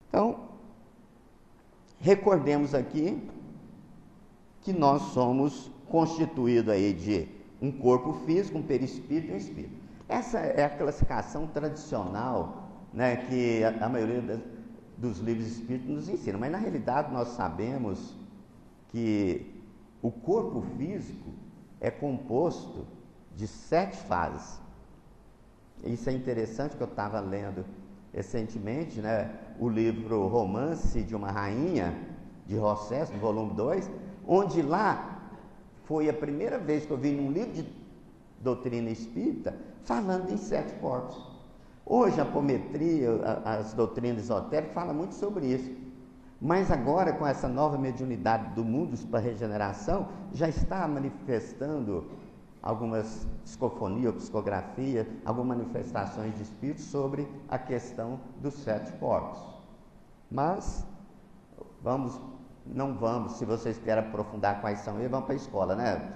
Então, recordemos aqui que nós somos constituídos aí de um corpo físico, um perispírito e um espírito. Essa é a classificação tradicional, né, que a maioria dos livros espíritos nos ensina, mas na realidade nós sabemos que o corpo físico é composto de 7 fases. Isso é interessante, que eu estava lendo recentemente, né, o livro Romance de uma Rainha, de Rossés, no volume 2, onde lá foi a primeira vez que eu vi num livro de doutrina espírita falando em 7 corpos. Hoje a apometria, as doutrinas esotéricas falam muito sobre isso, mas agora com essa nova mediunidade do mundo para regeneração, já está manifestando algumas psicofonias ou psicografia, algumas manifestações de espírito sobre a questão dos 7 corpos. Mas não vamos, se vocês querem aprofundar quais são eles, vamos para a escola, né?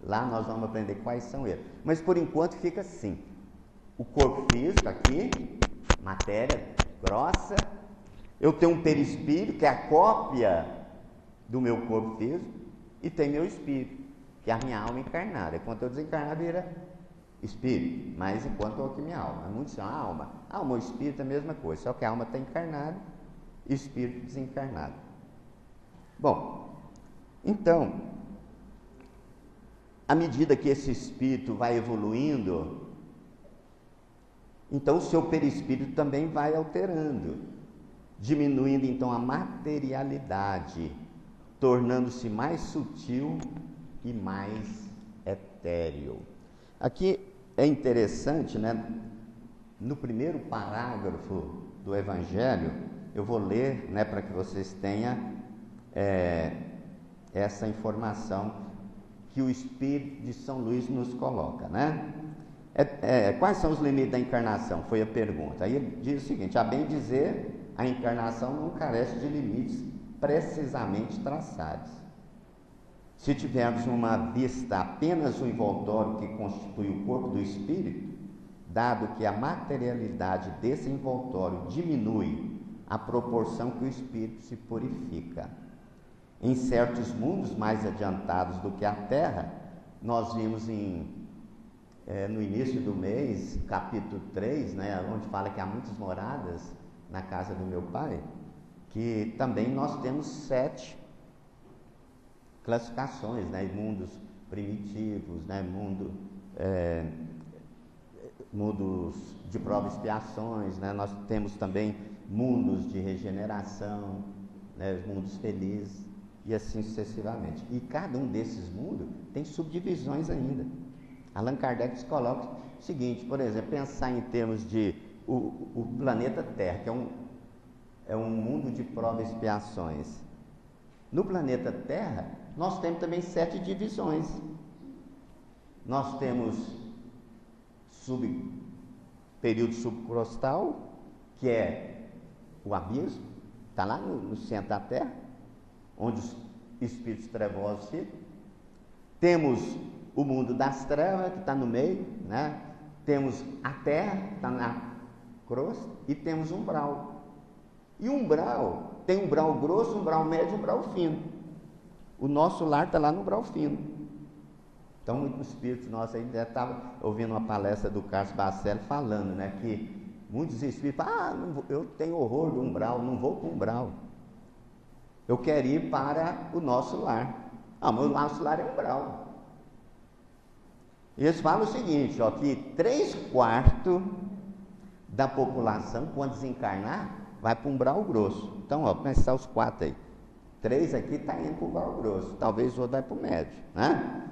Lá nós vamos aprender quais são eles. Mas por enquanto fica assim: o corpo físico aqui, matéria grossa, eu tenho um perispírito, que é a cópia do meu corpo físico, e tem meu espírito, que é a minha alma encarnada. Enquanto eu desencarnar, vira espírito, mas enquanto eu aqui minha alma. Muitos são alma ou espírito é a mesma coisa, só que a alma está encarnada e o espírito desencarnado. Bom, então, à medida que esse espírito vai evoluindo, então o seu perispírito também vai alterando, diminuindo então a materialidade, tornando-se mais sutil e mais etéreo. Aqui é interessante, né? No primeiro parágrafo do Evangelho, eu vou ler, né, para que vocês tenham essa informação que o Espírito de São Luís nos coloca, né? Quais são os limites da encarnação? Foi a pergunta. Aí ele diz o seguinte: a bem dizer, a encarnação não carece de limites precisamente traçados. Se tivermos uma vista apenas o envoltório que constitui o corpo do espírito, dado que a materialidade desse envoltório diminui à proporção que o espírito se purifica. Em certos mundos mais adiantados do que a Terra, nós vimos no início do mês, capítulo 3, né, onde fala que há muitas moradas na casa do meu pai, que também nós temos 7 classificações, né, mundos primitivos, né, mundos de provas e expiações, né, nós temos também mundos de regeneração, né, mundos felizes, e assim sucessivamente. E cada um desses mundos tem subdivisões ainda. Allan Kardec coloca o seguinte, por exemplo, pensar em termos de o planeta Terra, que é um mundo de provas e expiações. No planeta Terra, nós temos também 7 divisões. Nós temos período subcrustal, que é o abismo, está lá no centro da Terra, onde os espíritos trevosos ficam. Temos o mundo das trevas, que está no meio, né? Temos a Terra, que está na crosta, e temos um umbral. E o umbral, tem um umbral grosso, um umbral médio e um umbral fino. O nosso lar está lá no umbral fino. Então, os espíritos nossos aí já estavam ouvindo uma palestra do Carlos Bacelli falando, né, que muitos espíritos falam: eu tenho horror do umbral, não vou para o umbral. Eu quero ir para o nosso lar. Mas o nosso lar é umbral. E eles falam o seguinte, ó, que 3/4 da população, quando desencarnar, vai para o umbral grosso. Então, ó, pensar os 4 aí. 3 aqui está indo para o umbral grosso. Talvez o outro vai para o médio, né?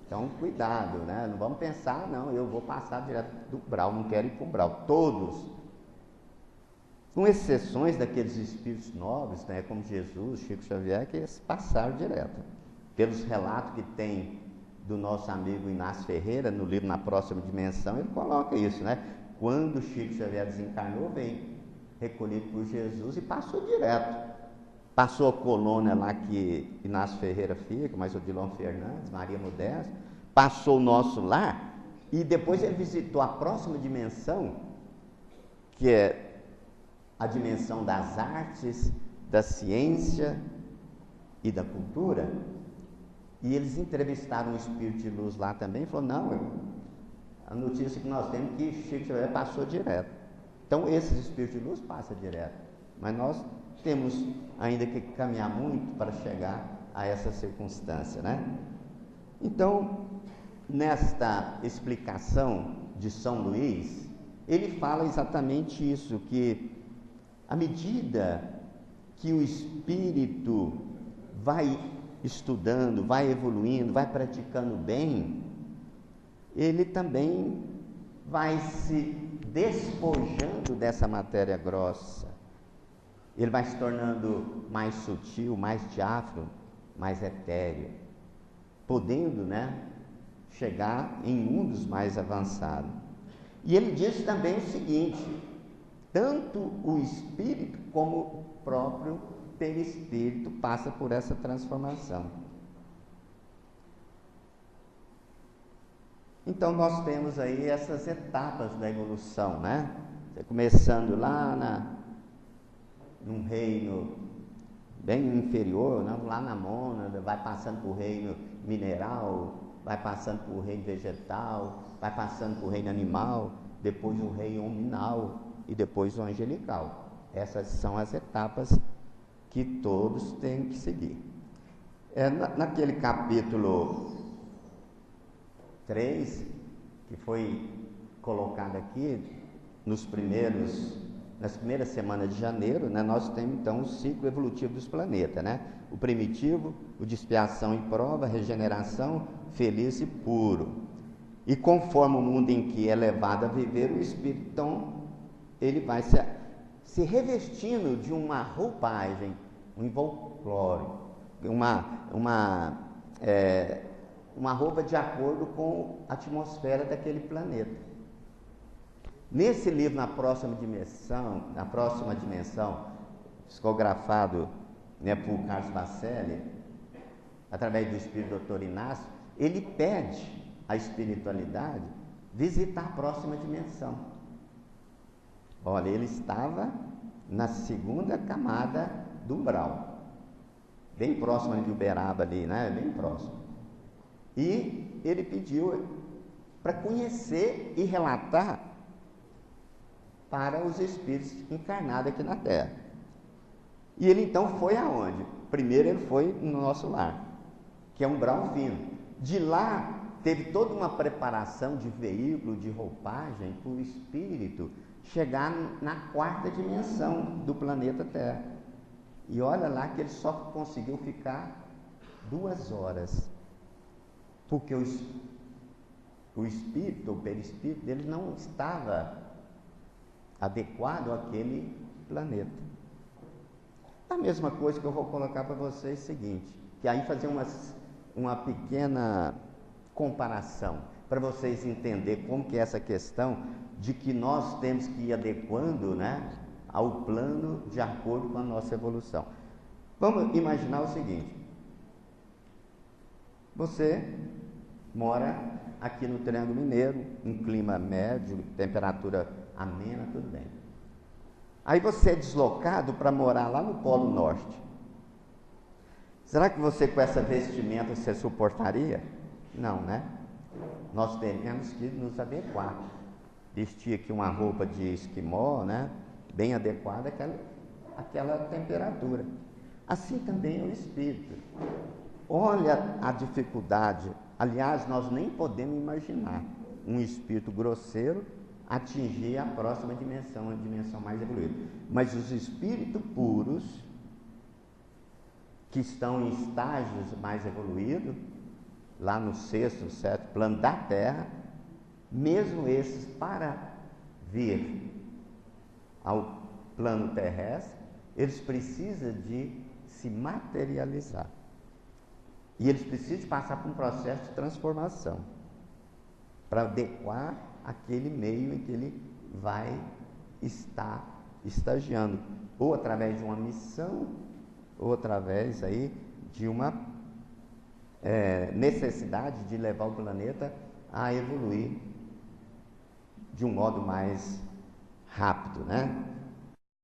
Então, cuidado, né? Não vamos pensar, não, eu vou passar direto do umbral, não quero ir para o umbral. Todos, com exceções daqueles espíritos nobres, né, como Jesus, Chico Xavier, que eles passaram direto. Pelos relatos que tem do nosso amigo Inácio Ferreira, no livro Na Próxima Dimensão, ele coloca isso, né? Quando Chico Xavier desencarnou, veio recolhido por Jesus e passou direto. Passou a colônia lá que Inácio Ferreira fica, mas o Dilon Fernandes, Maria Modesto, passou o nosso lar, e depois ele visitou a próxima dimensão, que é a dimensão das artes, da ciência e da cultura. E eles entrevistaram um espírito de luz lá também e falou: não, a notícia que nós temos é que Chico Xavier passou direto. Então esses espíritos de luz passam direto, mas nós temos ainda que caminhar muito para chegar a essa circunstância, né? Então, nesta explicação de São Luís, ele fala exatamente isso, que à medida que o espírito vai estudando, vai evoluindo, vai praticando bem, ele também vai se despojando dessa matéria grossa. Ele vai se tornando mais sutil, mais diáfano, mais etéreo, podendo, né, chegar em mundos mais avançados. E ele diz também o seguinte: tanto o espírito como o próprio perispírito passa por essa transformação. Então nós temos aí essas etapas da evolução, né? Começando lá num reino bem inferior, né? Lá na mônada, vai passando por reino mineral, vai passando por reino vegetal, vai passando por reino animal, depois o reino hominal e depois o angelical. Essas são as etapas que todos têm que seguir. Naquele capítulo 3, que foi colocado aqui, nas primeiras semanas de janeiro, né, nós temos então o ciclo evolutivo dos planetas, né? O primitivo, o de expiação e prova, regeneração, feliz e puro. E conforme o mundo em que é levado a viver, o espírito, então, ele vai se revestindo de uma roupagem, um invólucro, uma roupa de acordo com a atmosfera daquele planeta. Nesse livro, na próxima dimensão, psicografado, né, por Carlos Bacelli, através do Espírito Dr. Inácio, ele pede à espiritualidade visitar a próxima dimensão. Olha, ele estava na segunda camada do umbral, bem próximo de Uberaba ali, né? Bem próximo. E ele pediu para conhecer e relatar para os espíritos encarnados aqui na Terra. E ele então foi aonde? Primeiro ele foi no nosso lar, que é um umbral fino. De lá teve toda uma preparação de veículo, de roupagem, para o espírito chegar na quarta dimensão do planeta Terra. E olha lá que ele só conseguiu ficar 2 horas, porque o espírito, o perispírito dele não estava adequado àquele planeta. A mesma coisa que eu vou colocar para vocês é o seguinte, que aí fazer uma pequena comparação, para vocês entenderem como que é essa questão de que nós temos que ir adequando, né, ao plano de acordo com a nossa evolução. Vamos imaginar o seguinte: você mora aqui no Triângulo Mineiro, um clima médio, temperatura amena, tudo bem. Aí você é deslocado para morar lá no Polo Norte. Será que você, com essa vestimenta, você suportaria? Não, né? Nós teremos que nos adequar. Vestir aqui uma roupa de esquimó, né? Bem adequada àquela temperatura. Assim também é o espírito. Olha a dificuldade. Aliás, nós nem podemos imaginar um espírito grosseiro atingir a próxima dimensão, a dimensão mais evoluída. Mas os espíritos puros, que estão em estágios mais evoluídos, lá no 6º, 7º plano da Terra, mesmo esses, para vir ao plano terrestre, eles precisam de se materializar. E eles precisam passar por um processo de transformação para adequar aquele meio em que ele vai estar estagiando, ou através de uma missão, ou através aí de uma necessidade de levar o planeta a evoluir de um modo mais rápido, né?